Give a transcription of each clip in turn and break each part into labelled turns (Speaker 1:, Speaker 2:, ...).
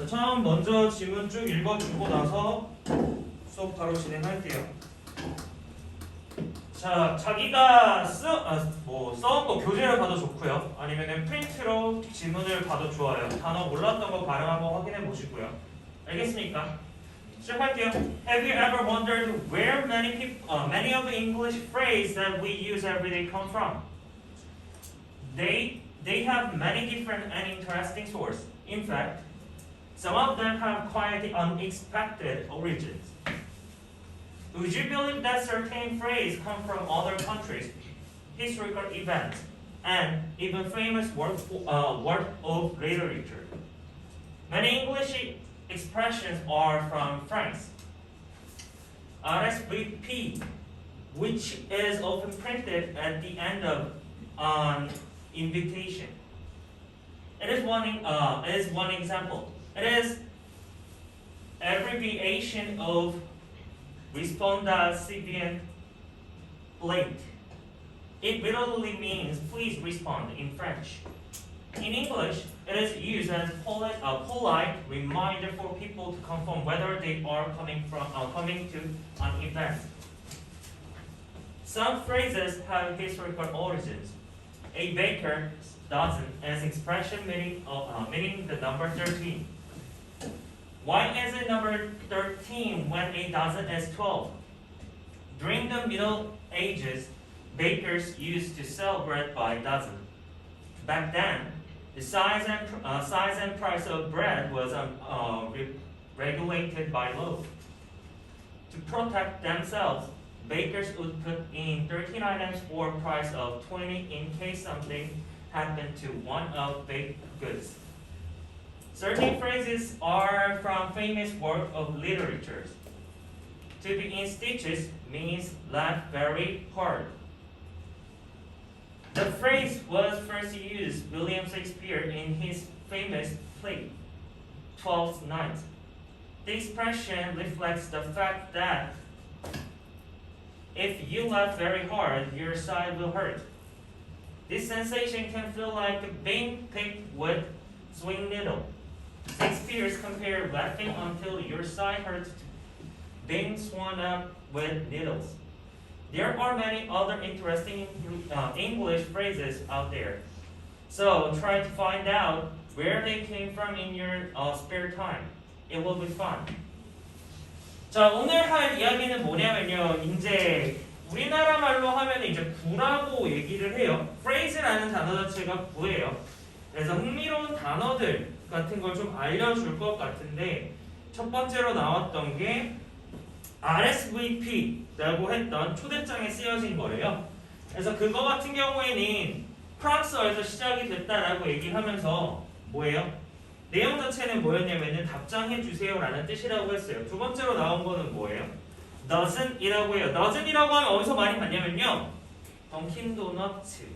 Speaker 1: 자, 처음 먼저 지문 쭉 읽어주고 나서 수업 바로 진행할게요. 자, 자기가 써온 거 교재를 봐도 좋고요. 아니면은 프린트로 지문을 봐도 좋아요. 단어 몰랐던 거 발음 한번 확인해 보시고요. 알겠습니까? 시작할게요. Have you ever wondered where many of the English phrases that we use every day come from? They have many different and interesting sources. In fact, some of them have quite unexpected origins. Would you believe that certain phrases come from other countries, historical events, and even famous work of literature? Many English expressions are from France. RSVP, which is often printed at the end of an invitation. It is one example. It is abbreviation of Responda plate. It literally means please respond in French. In English, it is used as a polite reminder for people to confirm whether they are coming to an event. Some phrases have historical origins. A baker's dozen is expression meaning the number 13. Why is it number 13 when a dozen is 12? During the Middle Ages, bakers used to sell bread by dozen. Back then, the size and price of bread was regulated by law. To protect themselves, bakers would put in 13 items for a price of 20 in case something happened to one of baked goods. Certain phrases are from famous work of literature. To be in stitches means laugh very hard. The phrase was first used by William Shakespeare in his famous play, Twelfth Night. The expression reflects the fact that if you laugh very hard, your side will hurt. This sensation can feel like being picked with swing needle. Shakespeare compared laughing until your side hurts to being swung up with needles. There are many other interesting English phrases out there. So try to find out where they came from in your spare time. It will be fun. 자, 오늘 할 이야기는 뭐냐면요. 이제 우리나라 말로 하면 이제 구라고 얘기를 해요. phrase라는 단어 자체가 구예요. 그래서 흥미로운 단어들 같은 걸 좀 알려줄 것 같은데 첫 번째로 나왔던 게 RSVP라고 했던 초대장에 쓰여진 거예요. 그래서 그거 같은 경우에는 프랑스어에서 시작이 됐다라고 얘기를 하면서 뭐예요? 내용 자체는 뭐였냐면은 답장해 주세요라는 뜻이라고 했어요. 두 번째로 나온 거는 뭐예요? dozen이라고 해요. dozen이라고 하면 어디서 많이 봤냐면요. 던킨 도너츠.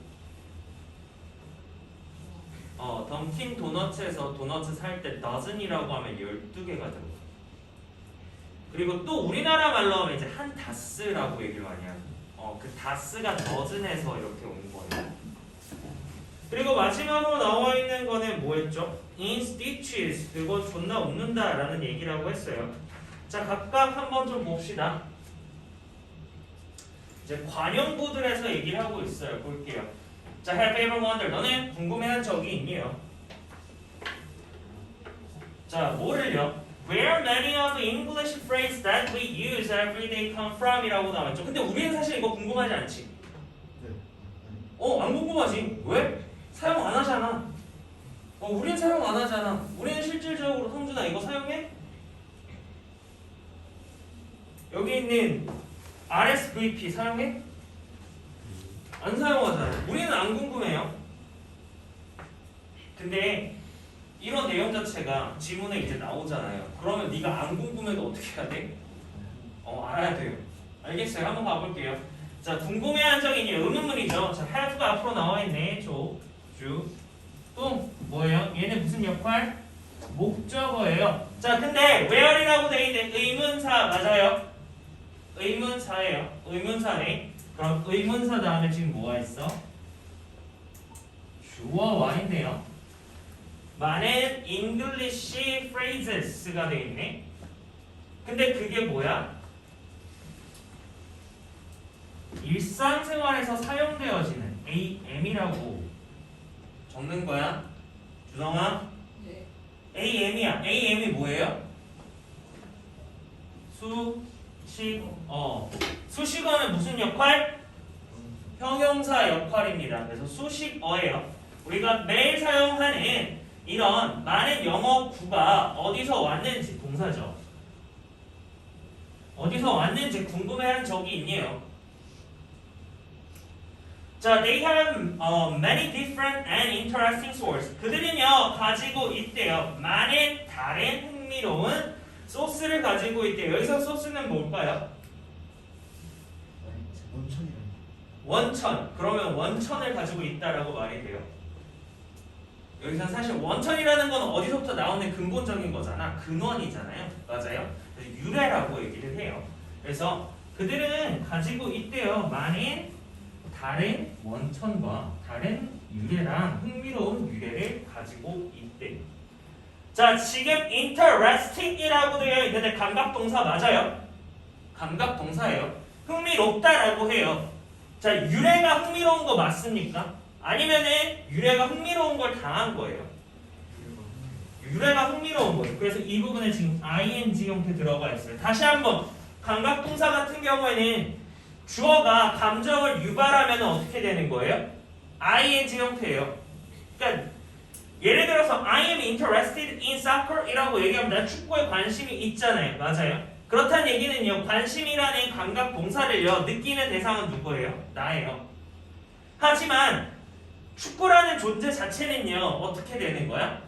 Speaker 1: 던킨 도너츠에서 도너츠 살 때 dozen이라고 하면 12개가 들어요. 그리고 또 우리나라 말로 하면 이제 한 다스라고 얘기를 많이 하죠. 그 다스가 dozen에서 이렇게 온 거예요. 그리고 마지막으로 나와 있는 거는 뭐였죠? in stitches. 그건 존나 웃는다라는 얘기라고 했어요. 자, 각각 한번 좀 봅시다. 이제 관용구들에서 얘기를 하고 있어요. 볼게요. 자, have you ever wondered? 너는 궁금해한 적이 있니요? 자, 뭐를요? Where many of the English phrases that we use every day come from 이라고 나왔죠. 근데 우리는 사실 이거 궁금하지 않지? 안 궁금하지? 왜? 사용 안 하잖아. 우리는 사용 안 하잖아. 우리는 실질적으로 성준아 이거 사용해? 여기 있는 RSVP 사용해? 안 사용하잖아. 우리는 안 궁금해요. 근데 이런 내용 자체가 지문에 이제 나오잖아요. 그러면 네가 안 궁금해도 어떻게 해야 돼? 알아야 돼요. 알겠어요? 한번 가볼게요. 자, 궁금해한 적이 있니? 의문문이죠. 자, have가 앞으로 나와 있네. 주. 또 뭐예요? 얘는 무슨 역할? 목적어예요. 자, 근데 where이라고 돼 있는 의문사 맞아요? 의문사예요. 의문사네. 그럼 의문사 다음에 지금 뭐가 있어? 주어와 있네요. 많은 English phrases가 돼 있네. 근데 그게 뭐야? 일상생활에서 사용되어지는 AM이라고 적는 거야. 주성아?
Speaker 2: 네.
Speaker 1: AM이야. AM이 뭐예요? 수식어는 무슨 역할? 형용사 역할입니다. 그래서 수식어예요. 우리가 매일 사용하는 이런 많은 영어 구가 어디서 왔는지 동사죠. 어디서 왔는지 궁금해하는 적이 있네요. 자, they have many different and interesting sources. 그들은요 가지고 있대요. 많은 다른 흥미로운 소스를 가지고 있대요. 여기서 소스는 뭘까요?
Speaker 3: 원천이라는
Speaker 1: 원천. 그러면 원천을 가지고 있다라고 말이 돼요. 여기서 사실 원천이라는 건 어디서부터 나오는 근본적인 거잖아. 근원이잖아요. 맞아요? 그래서 유래라고 얘기를 해요. 그래서 그들은 가지고 있대요. 많은 다른 원천과 다른 유래랑 흥미로운 유래를 가지고 있대요. 자, 지금 interesting이라고 되어 있는데 감각동사 맞아요? 감각동사예요. 흥미롭다라고 해요. 자, 유래가 흥미로운 거 맞습니까? 아니면은 유래가 흥미로운 걸 당한 거예요? 유래가 흥미로운 거예요. 그래서 이 부분에 지금 ing 형태 들어가 있어요. 다시 한번 감각동사 같은 경우에는 주어가 감정을 유발하면 어떻게 되는 거예요? ing 형태예요. 그러니까 예를 들어서 I am interested in soccer 이라고 얘기하면 난 축구에 관심이 있잖아요. 맞아요? 그렇다는 얘기는요. 관심이라는 감각 동사를요. 느끼는 대상은 누구예요? 나예요. 하지만 축구라는 존재 자체는요. 어떻게 되는 거야?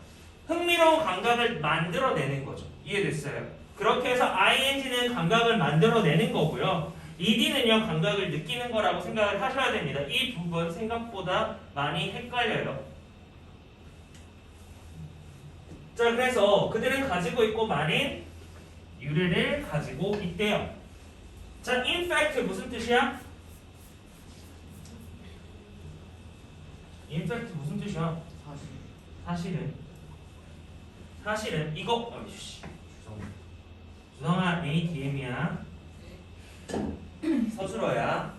Speaker 1: 흥미로운 감각을 만들어내는 거죠. 이해됐어요? 그렇게 해서 ing는 감각을 만들어내는 거고요. ed는요. 감각을 느끼는 거라고 생각을 하셔야 됩니다. 이 부분 생각보다 많이 헷갈려요. 자, 그래서 그들은 가지고 있고 많은 유래를 가지고 있대요. 자, in fact 무슨 뜻이야? in fact 무슨 뜻이야? 사실은 이거 주성아 ADM이야. 서술어야.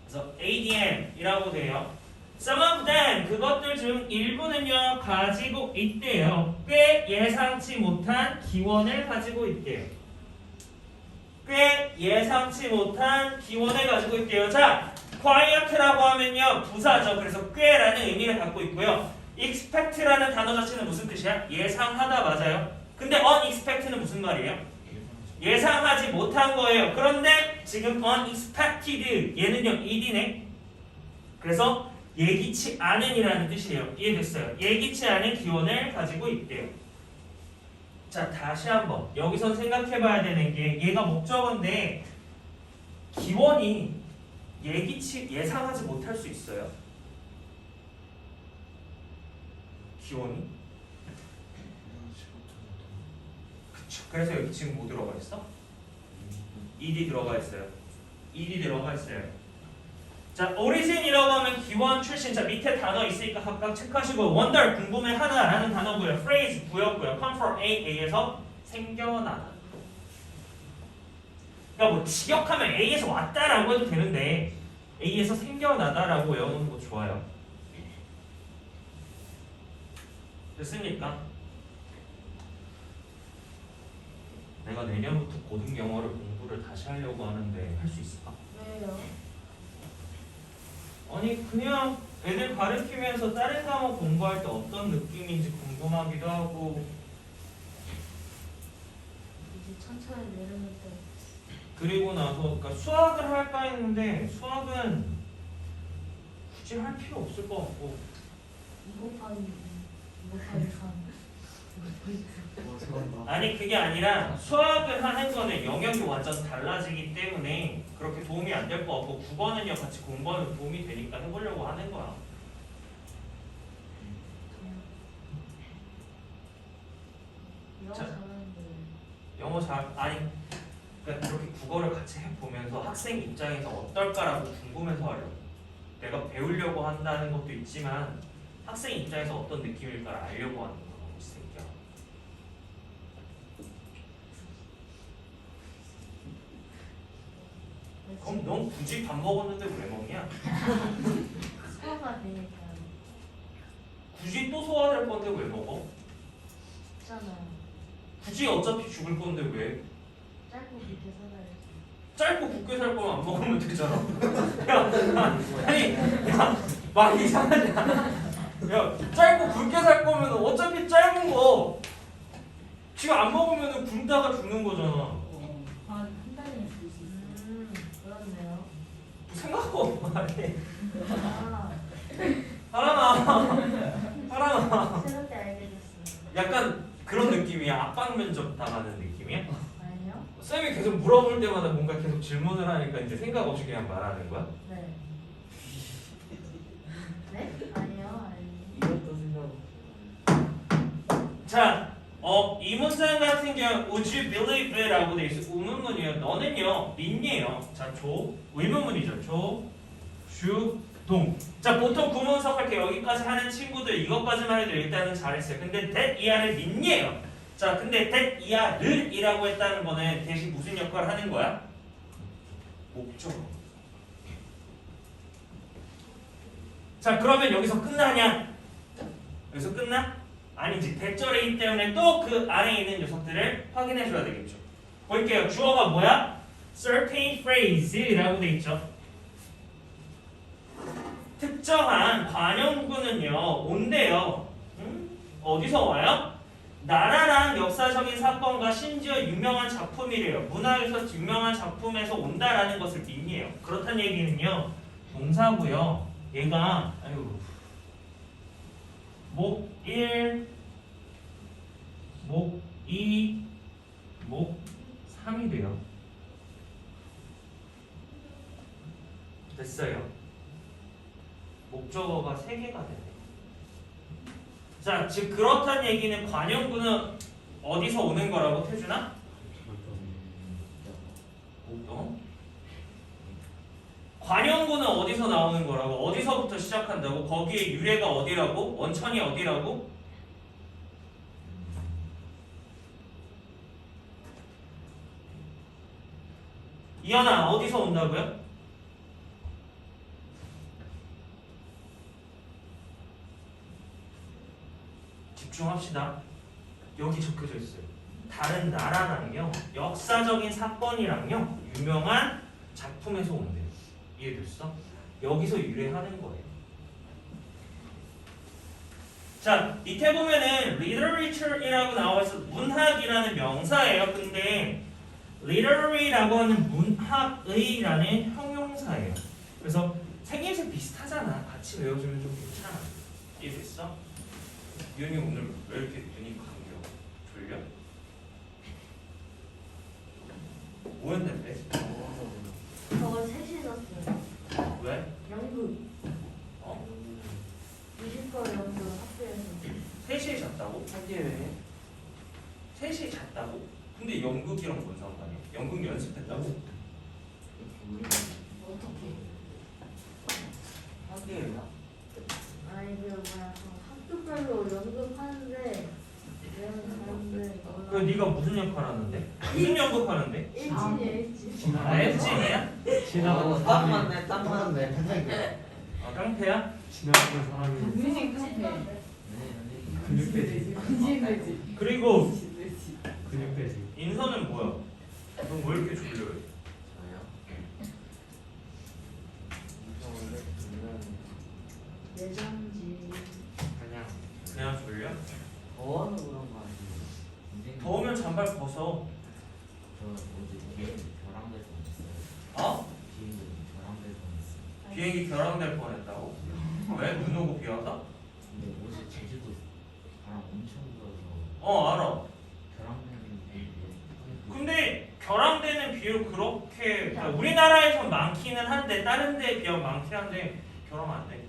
Speaker 1: 그래서 ADM이라고 돼요. Some of them 그것들 중 일부는요 가지고 있대요. 꽤 예상치 못한 기원을 가지고 있대요. 꽤 예상치 못한 기원을 가지고 있대요. 자, quiet라고 하면요 부사죠. 그래서 꽤라는 의미를 갖고 있고요. expect라는 단어 자체는 무슨 뜻이야? 예상하다 맞아요. 근데 unexpected는 무슨 말이에요? 예상하지 못한 거예요. 그런데 지금 unexpected 얘는요 ed네. 그래서 예기치 않은이라는 뜻이에요. 이해됐어요? 예기치 않은 기원을 가지고 있대요. 자, 다시 한번 여기서 생각해봐야 되는 게 얘가 목적어인데 기원이 예상하지 못할 수 있어요. 기원이? 그쵸. 그래서 여기 지금 뭐 들어가 있어? ed 들어가 있어요. ed 들어가 있어요. 자, origin이라고 하면 기원, 출신. 자, 밑에 단어 있으니까 각각 체크하시고 wonder, 궁금해하다라는 단어고요. phrase, 구였고요. come from A에서 생겨나다. 그러니까 뭐 직역하면 A에서 왔다라고 해도 되는데 A에서 생겨나다라고 외우는 거 좋아요. 됐습니까? 내가 내년부터 고등 영어를 공부를 다시 하려고 하는데 할 수 있을까?
Speaker 2: 왜요?
Speaker 1: 아니 그냥 애들 가르치면서 다른 과목 공부할 때 어떤 느낌인지 궁금하기도 하고
Speaker 2: 이제 천천히 내려놓을 때
Speaker 1: 그리고 나서 그러니까 수학을 할까 했는데 수학은 굳이 할 필요 없을 것 같고
Speaker 2: 2 곱하기 3
Speaker 1: 아니 그게 아니라 수학을 하는 거는 영역이 완전 달라지기 때문에 그렇게 도움이 안 될 것 같고 국어는요 같이 공부하면 도움이 되니까 해보려고 하는 거야.
Speaker 2: 영어
Speaker 1: 자.
Speaker 2: 잘하는데
Speaker 1: 영어 아니 그러니까 그렇게 국어를 같이 해보면서 학생 입장에서 어떨까라고 궁금해서 하려고. 내가 배우려고 한다는 것도 있지만 학생 입장에서 어떤 느낌일까를 알려고 하는 거야, 이 새끼야. 그럼 넌 굳이 밥 먹었는데 왜 먹냐?
Speaker 2: 소화가 되니까
Speaker 1: 굳이 또 소화될 건데 왜 먹어?
Speaker 2: 있잖아요.
Speaker 1: 굳이 어차피 죽을 건데 왜?
Speaker 2: 짧고 굵게 살아야지.
Speaker 1: 짧고 굵게 살 거면 안 먹으면 되잖아. 야, 아니, 야, 막 이상하지 않아? 야, 짧고 굵게 살 거면 어차피 짧은 거 지금 안 먹으면 굶다가 죽는 거잖아.
Speaker 2: 한 달에 쓸수 있어요. 그렇네요.
Speaker 1: 생각하고 말해.
Speaker 2: 아,
Speaker 1: 하나.
Speaker 2: 새롭게 알게 됐어요.
Speaker 1: 약간 그런 느낌이야. 압박 면접 당하는 느낌이야?
Speaker 2: 아니요?
Speaker 1: 쌤이 계속 물어볼 때마다 뭔가 계속 질문을 하니까 이제 생각 없이 그냥 말하는 거야?
Speaker 2: 네. 네? 아니요, 아니요.
Speaker 3: 이것도 생각.
Speaker 1: 자, 이 문장 같은 경우 would you believe it라고 돼 있어. 의문문이에요. 너는요, 믿니요. 자, 의문문이죠. 동. 자, 보통 구문석 할게 여기까지 하는 친구들 이것까지만 해도 일단은 잘했어요. 근데 that 이하를 믿니에요. 자, 근데 that 이하를 이라고 했다는 거는 대신 무슨 역할을 하는 거야? 목적. 자, 그러면 여기서 끝나냐? 여기서 끝나? 아니지. 대절이기 때문에 또 그 안에 있는 녀석들을 확인해 줘야 되겠죠. 볼게요. 주어가 뭐야? certain phrase라고 돼 있죠. 특정한 관용구는요, 온대요. 어디서 와요? 나라랑 역사적인 사건과 심지어 유명한 작품이래요. 문화에서 유명한 작품에서 온다라는 것을 믿니에요. 그렇다는 얘기는요, 동사고요. 얘가 목 1, 목 2, 목 3이 돼요. 됐어요. 목적어가 3개가 되네. 자, 즉 그렇다는 얘기는 관용구는 어디서 오는 거라고 태준아? 관용구는 어디서 나오는 거라고? 어디서부터 시작한다고? 거기에 유래가 어디라고? 원천이 어디라고? 이현아, 어디서 온다고요? 집중합시다. 여기 적혀져 있어요. 다른 나라랑요, 역사적인 사건이랑요, 유명한 작품에서 온대요. 이해됐어? 여기서 유래하는 거예요. 자, 밑에 보면은 literature이라고 나와서 문학이라는 명사예요. 근데 literary라고 하는 문학의라는 형용사예요. 그래서 생김새 비슷하잖아. 같이 외워주면 좀 괜찮아. 이해됐어? 유현이 오늘 왜 이렇게 눈이 감겨? 졸려? 뭐였는데?
Speaker 2: 저거 셋이 졌어요.
Speaker 1: 왜?
Speaker 2: 연극.
Speaker 1: 어?
Speaker 2: 뮤지컬 연극 학교에서.
Speaker 1: 3시에 잤다고?
Speaker 3: 하게 왜?
Speaker 1: 3시에 잤다고? 근데 연극이랑 뭔 상관이야? 연극 연습했다고?
Speaker 2: 어떻게?
Speaker 3: 하게 왜요?
Speaker 2: 아니 그 뭐야 학교별로 연극하는데 내용 다른데
Speaker 1: 그 네가 무슨 역할 하는데? 무슨 연극 하는데?
Speaker 2: 일진이야 일진.
Speaker 1: 아, FG냐?
Speaker 3: 지나가는 딱 맞네, 딱 맞네.
Speaker 1: 아, 깡패야?
Speaker 4: 지나가는 사람이
Speaker 2: 일진 깡패.
Speaker 4: 근육 빼지.
Speaker 1: 그리고
Speaker 4: 근육 빼지.
Speaker 1: 인선은 뭐야? 넌 왜 이렇게 졸려?
Speaker 2: 내장지.
Speaker 1: 그냥 졸려?
Speaker 3: 더워서 그런 거 아니에요?
Speaker 1: 더우면 잠발 벗어.
Speaker 5: 저 어제 결항될 뻔했어요.
Speaker 1: 어?
Speaker 5: 비행기 결항될 뻔했어요.
Speaker 1: 비행기 결항될 뻔했다고? 왜? 눈 오고 비 와서?
Speaker 5: 근데 어제 제주도 바람 엄청 불어서
Speaker 1: 알아.
Speaker 5: 결항되는 비행기.
Speaker 1: 근데 결항되는 비율 그렇게 그러니까 우리나라에선 많기는 한데 다른 데에 비하면 많긴 한데 결항 안 돼.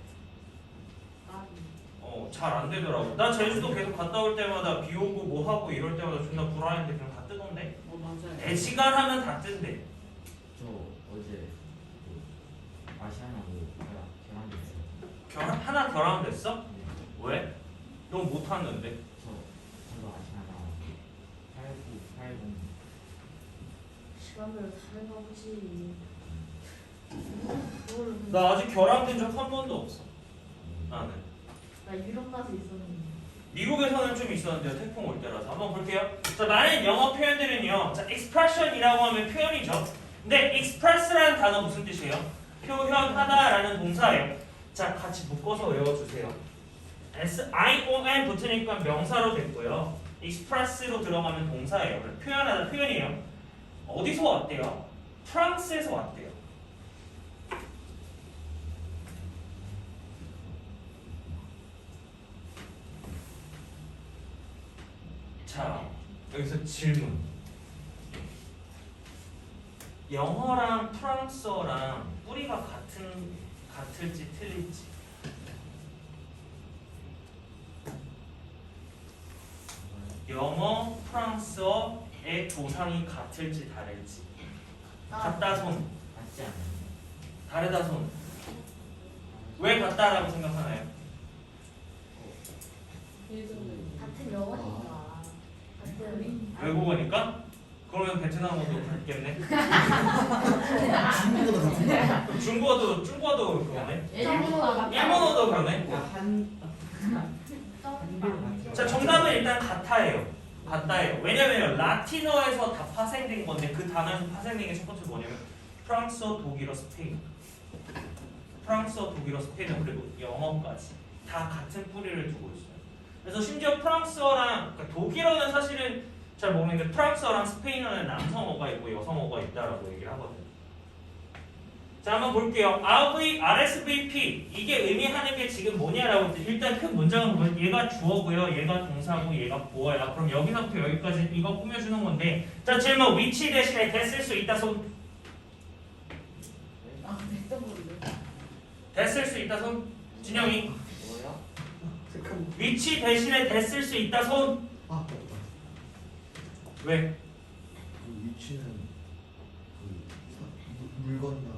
Speaker 1: 잘 안 되더라고. 나 제주도 계속 갔다 올 때마다 비 오고 뭐 하고 이럴 때마다 존나 불안했는데 그냥 다 뜨던데.
Speaker 3: 맞아요.
Speaker 1: 4시간 하면 다 뜬대.
Speaker 5: 저 어제 그 아시아나 뭐 결항됐어요.
Speaker 1: 하나 결항됐어?
Speaker 5: 네.
Speaker 1: 왜? 너 못하는데.
Speaker 5: 저도 아시나요? 8980
Speaker 2: 시간별로 잘 가보지. 그거를 그냥-
Speaker 1: 나 아직 결합된 적 한 번도 없어. 나는.
Speaker 2: 나 유럽 가서 있었는데.
Speaker 1: 미국에서는 좀 있었는데요. 태풍 올 때라서. 한번 볼게요. 자, 많은 영어 표현들은요. 자, expression이라고 하면 표현이죠. 근데 express라는 단어 무슨 뜻이에요? 표현하다라는 동사예요. 자, 같이 묶어서 외워주세요. S-I-O-N 붙으니까 명사로 됐고요. express로 들어가면 동사예요. 표현하다 표현이에요. 어디서 왔대요? 프랑스에서 왔대요. 자, 여기서 질문. 영어랑 프랑스어랑 뿌리가 같을지 틀릴지. 영어, 프랑스어의 조상이 같을지 다를지. 같다 손,
Speaker 5: 맞지 않아요?
Speaker 1: 다르다 손. 왜 같다라고 생각하나요?
Speaker 2: 같은 영어니까. 같은.
Speaker 1: 외국어니까? 그러면 베트남어도 같겠네.
Speaker 6: 중국어도 같은 거야.
Speaker 1: 그럼 중국어도 그러네.
Speaker 2: 일본어가
Speaker 1: 일본어도 그러네. 자, 정답은 일단 같아예요. 같다예요. 왜냐면 라틴어에서 다 파생된 건데 그 단어에서 파생된 게 첫 번째 뭐냐면 프랑스어, 독일어, 스페인. 프랑스어, 독일어, 스페인 그리고 영어까지 다 같은 뿌리를 두고 있어요. 그래서 심지어 프랑스어랑 그러니까 독일어는 사실은 잘 모르는데 프랑스어랑 스페인어는 남성어가 있고 여성어가 있다라고 얘기를 하거든요. 자, 한번 볼게요. RSVP 이게 의미하는 게 지금 뭐냐라고 했더니 일단 큰 문장은 보면 얘가 주어고요, 얘가 동사고, 얘가 보어야. 그럼 여기서부터 여기까지 이거 꾸며주는 건데, 자 질문 위치 대신에 됐을 수 있다 손. 됐을 수 있다 손. 진영이
Speaker 3: 뭐야?
Speaker 6: 잠깐만.
Speaker 1: 위치 대신에 됐을 수 있다 손.
Speaker 6: 아, 맞다.
Speaker 1: 왜?
Speaker 6: 그 위치는 물건이나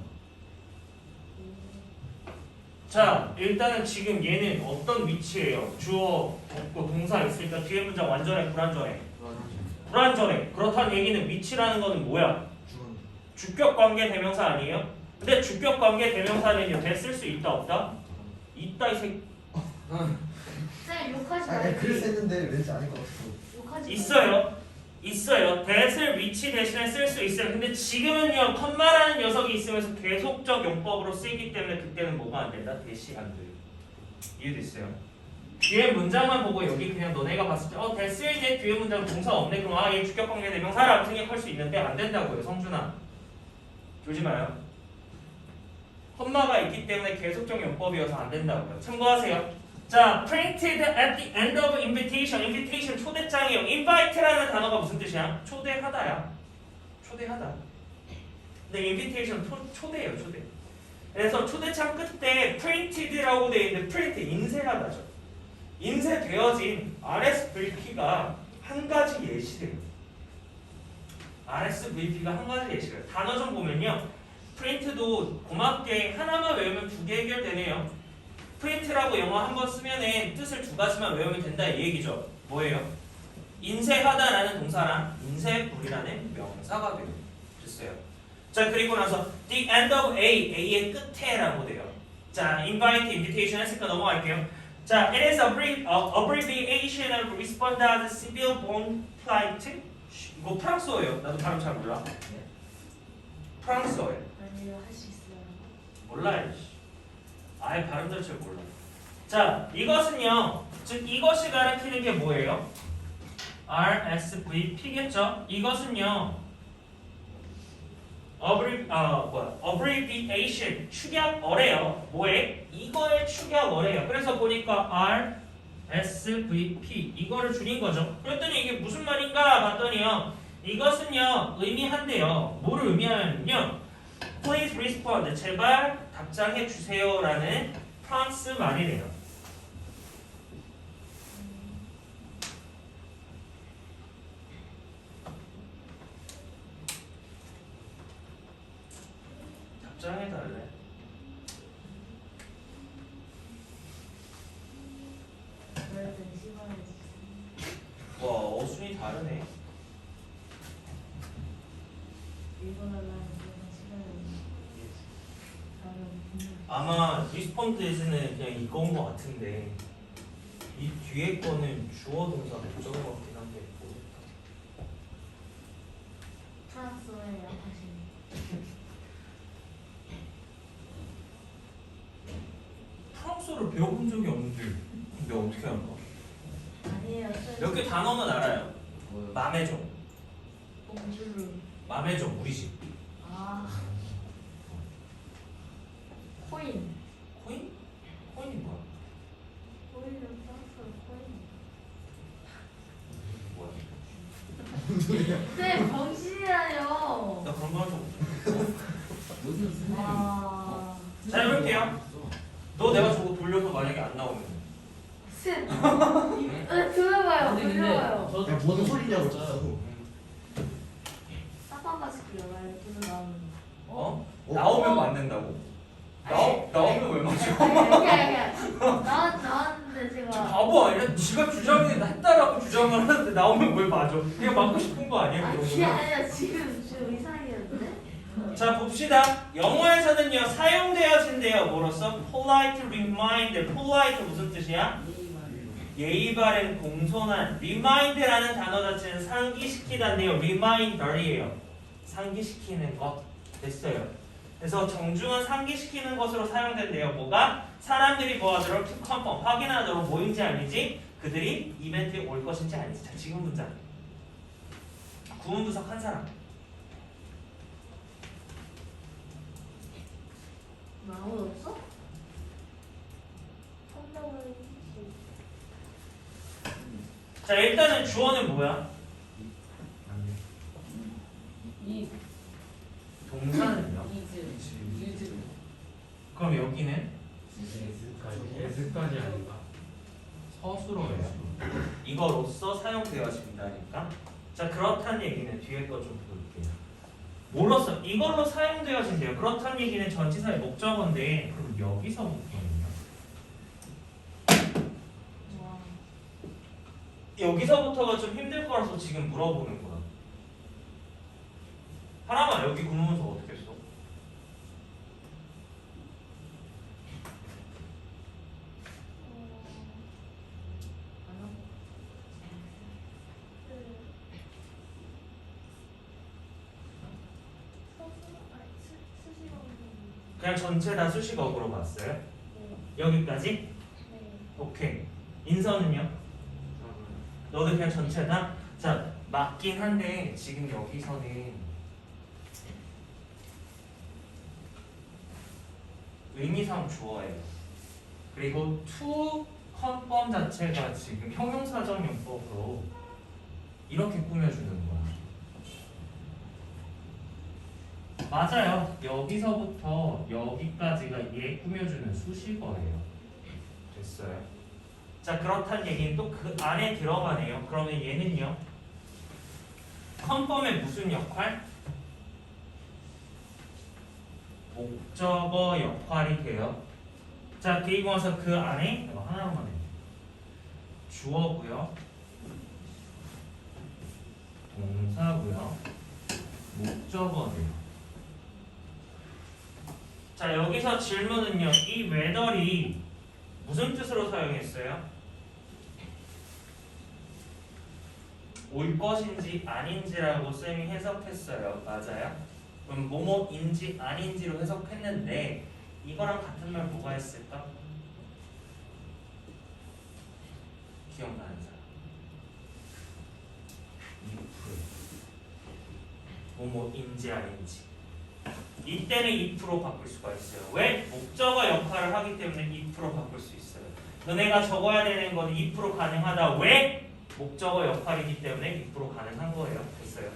Speaker 1: 자, 일단은 지금 얘는 어떤 위치예요? 주어 없고 동사 있으니까 뒤에 문장 완전해, 불완전해? 불완전해. 그렇다는 얘기는 위치라는 거는 뭐야?
Speaker 6: 주건.
Speaker 1: 주격 관계 대명사 아니에요? 근데 주격 관계 대명사는요, 됐을 수 있다 없다? 있다 이 새끼.
Speaker 2: 쌤 욕하지
Speaker 6: 아,
Speaker 2: 말고.
Speaker 6: 글을 썼는데 왠지 아닐 것 같았어.
Speaker 2: 욕하지
Speaker 1: 있어요. that을 위치 대신에 쓸 수 있어요. 근데 지금은요, 컴마라는 녀석이 있으면서 계속적 용법으로 쓰이기 때문에 그때는 뭐가 안 된다? 대시 안 돼요. 이해됐어요? 뒤에 문장만 보고 여기 그냥 너네가 봤을 때 that을 이제 뒤에 문장 동사 없네. 그럼 얘 주격 관계 대명사라고 생각할 수 있는데 안 된다고요, 성준아. 졸지 마요. 컴마가 있기 때문에 계속적 용법이어서 안 된다고요. 참고하세요. 자, printed at the end of invitation. invitation 초대장이에요. invite라는 단어가 무슨 뜻이야? 초대하다야. 초대하다. 근데 invitation 초대예요, 초대. 그래서 초대장 끝에 printed라고 되어 있는데 print 인쇄하다죠. 인쇄되어진 RSVP가 한 가지 예시래요. RSVP가 한 가지 예시래요. 단어 좀 보면요. 프린트도 고맙게 하나만 외우면 두 개 해결되네요. 프린트라고 영어 한 번 쓰면은 뜻을 두 가지만 외우면 된다 이 얘기죠. 뭐예요? 인쇄하다라는 동사랑 인쇄물이라는 명사가 돼요. 됐어요. 자, 그리고 나서 the end of A의 끝에라고 돼요. 자, invite, invitation 했으니까 넘어갈게요. 자, it is abbreviation of respond as civil bon plainte. 이거 프랑스어예요. 나도 발음 잘 몰라. 프랑스어예요.
Speaker 2: 아니요, 할 수 있어요.
Speaker 1: 몰라요. 아예 발음도 잘 몰라. 자, 이것은요. 즉 이것이 가리키는 게 뭐예요? RSVP겠죠? 이것은요. abbreviation 축약어래요. 뭐에? 이거의 축약어래요. 그래서 보니까 RSVP 이거를 줄인 거죠. 그랬더니 이게 무슨 말인가 봤더니요. 이것은요 의미한대요. 뭐를 의미하냐면요. Please respond. 제발 답장해 주세요라는 프랑스 말이래요. 답장해 달래.
Speaker 2: 찍어야지.
Speaker 1: 와 어순이 다르네.
Speaker 2: 읽어달라는 이거는 찍어야지. 다음
Speaker 1: 아마 리스폰드에서는 그냥 이건 것 같은데 이 뒤에 거는 주어 동사 목적어 같긴 한데 모르겠다.
Speaker 2: 프랑스어에 약하신.
Speaker 1: 프랑스어를 배워본 적이 없는데 근데 어떻게 알까?
Speaker 2: 아니에요.
Speaker 1: 몇 개 단어는 알아요.
Speaker 3: 뭐요?
Speaker 1: 맘에죠.
Speaker 2: 봉주르.
Speaker 1: 맘에죠 우리 집.
Speaker 2: 아. 코인.
Speaker 1: 코인? 코인이 뭐야?
Speaker 2: 코인은 프랑스어 코인.
Speaker 1: 뭐야?
Speaker 2: 네, 병신이라뇨.
Speaker 1: 나 그런 거 한 적 없어.
Speaker 5: 무슨 선생님?
Speaker 2: 와.
Speaker 1: 자 해볼게요. 너 내가 저거 돌려서 만약에 안 나오면
Speaker 2: 쌤. 들어봐요. 들어봐요.
Speaker 6: 야 뭔 소리냐고 진짜.
Speaker 2: 사파마스크 영화를 들어가면.
Speaker 1: 어?
Speaker 6: 어?
Speaker 1: 나오면 맞는다고? 나오면 왜 맞죠?
Speaker 2: 나왔는데 제가.
Speaker 1: 바보 아니야? 지가 주장이 했다라고 주장을 하는데 나오면 왜 맞아? 그냥 맞고 싶은 거 아니에요?
Speaker 2: 아니
Speaker 1: 그런
Speaker 2: 그게
Speaker 1: 거는?
Speaker 2: 아니라 지금 이상했는데.
Speaker 1: 자 봅시다. 영어에서는요 사용되어진대요. 뭐로써? polite reminder. polite 무슨 뜻이야? 예의 바른 공손한. remind라는 단어 자체는 상기시키다인데요. reminder이에요. 상기시키는 것. 됐어요. 그래서 정중한 상기시키는 것으로 사용된대요. 뭐가? 사람들이 뭐하도록 to confirm 확인하도록 뭐인지 아니지 그들이 이벤트에 올 것인지 아니지. 자 지금 문장. 구문부석 한 사람.
Speaker 2: 아무도 없어? 한명은
Speaker 1: 자 일단은 주어는 뭐야?
Speaker 5: 이
Speaker 1: 동사는요?
Speaker 5: 이즈
Speaker 1: 그럼 여기는
Speaker 4: 예습까지 아닌가?
Speaker 1: 서술어예요. 이거로써 사용되어진다니까. 자 그렇다는 얘기는 뒤에 거 좀 볼게요. 뭐로써? 이걸로 사용되어진대요. 그렇다는 얘기는 전치사의 목적어인데 그럼 여기서부터는요?
Speaker 2: 와.
Speaker 1: 여기서부터가 좀 힘들 거라서 지금 물어보는 거야. 하나만 여기 구문서 어떻게 써? 그냥 전체 다 수식어구로 봤어요? 여기까지? 오케이. 인서는요? 너도 그냥 전체 다? 자, 맞긴 한데 지금 여기서는 의미상 주어예요. 그리고 to 헌법 자체가 지금 형용사정용법으로 이렇게 꾸며주는 거야. 맞아요. 여기서부터 여기까지가 얘 꾸며주는 수식어예요. 됐어요. 자 그렇다는 얘기는 또 그 안에 들어가네요. 그러면 얘는요. 컨펌의 무슨 역할? 목적어 역할이 돼요. 자 그리고 와서 그 안에 이거 하나로만 해요. 주어고요. 동사고요. 목적어네요. 자 여기서 질문은요. 이 whether이 무슨 뜻으로 사용했어요? 올 것인지 아닌지라고 쌤이 해석했어요. 맞아요? 그럼 뭐뭐인지 아닌지로 해석했는데 이거랑 같은 말 뭐가 있을까? 기억나는 사람? 뭐뭐인지 아닌지. 이때는 if로 바꿀 수가 있어요. 왜? 목적어 역할을 하기 때문에 if로 바꿀 수 있어요. 너네가 적어야 되는 건 if로 가능하다. 왜? 목적어 역할이기 때문에 if로 가능한 거예요. 됐어요.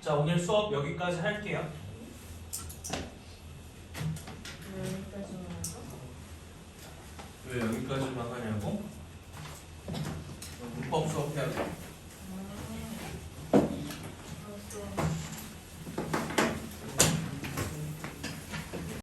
Speaker 1: 자 오늘 수업 여기까지 할게요.
Speaker 7: 여기까지만 하냐고? 문법 수업 해야 돼.